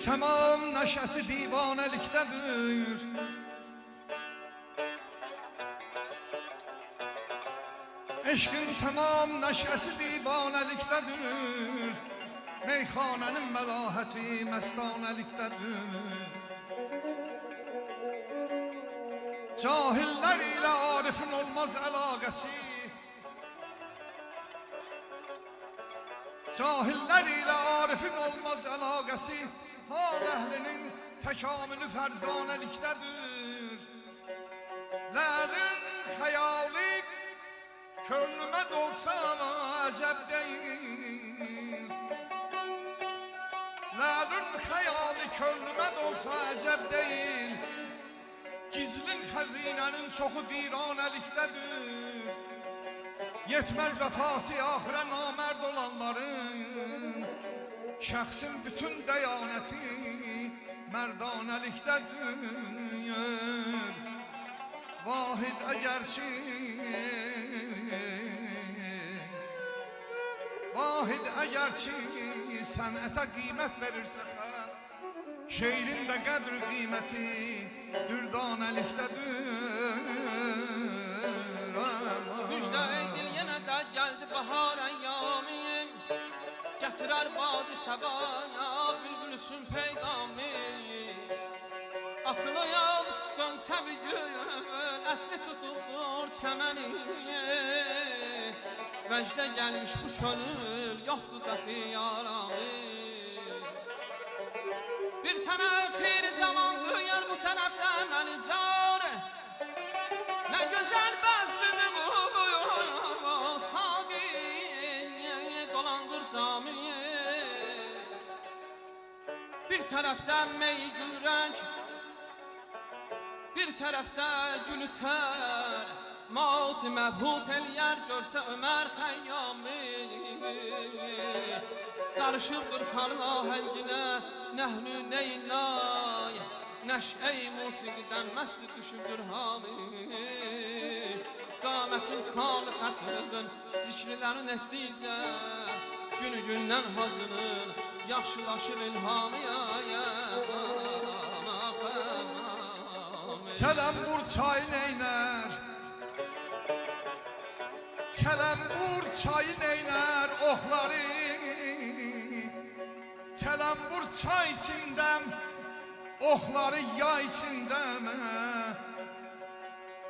Eşkin tamam neşesi divaneliktedir. Eşkin tamam neşesi divaneliktedir. Meyhanenin melaheti mestaneliktedir. Cahiller ile arifin olmaz alakası. Cahiller ile arifin olmaz alakası. Hal ehlinin tekamülü ferzaneliktedir. Ləlin hayali könlüme dolsa acep değil. Ləlin hayali könlüme dolsa acep değil. Gizlin hazinenin çoxu viraneliktedir. Yetmez vefası ahire namerd olanların. Şəxsin bütün deyaneti merdaneliktedir. Vahid eğer ki Vahid eğer ki sənətə qiymət verirsə, şeirin de qədr qiyməti dürdaneliktedir. Müjdə eydil yenə də gəldi bahar əyyamim. Gətirər vadi səbaya bülbülüsün peyğami. Açılıyam dönsəvi gül ətri tutuldur çəməni. Vəcdə gəlmiş bu könül yoxdur dəfi yaramı. Bir tərəf piri cavan duyar bu tərəfdə məni zar. Nə gözəl bəzmidir bu saqi dolandır camiye. Bir tərəfdən mey gül rəng, bir tərəfdə gül tər. Maut məbhut eləyər görsə Ömər Xəyyami. Qarışır qırtarın ahənginə nəhnü neynay. Nəşə-i musiqidən məst düşübdür hami. Qamətin xalı xətibin zikrilərin etdikcə günü gündən hazırın yaxşılaşır ilhami. Çələnbur çayı neyner? Çələnbur çayı neyner oxları? Çələnbur çay içindəm, oxları yay içindəm.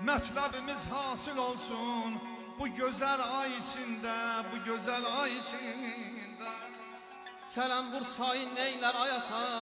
Mətləbimiz hasıl olsun bu gözəl ay içində, bu gözəl ay içində. Çələnbur çayı neylər ayata?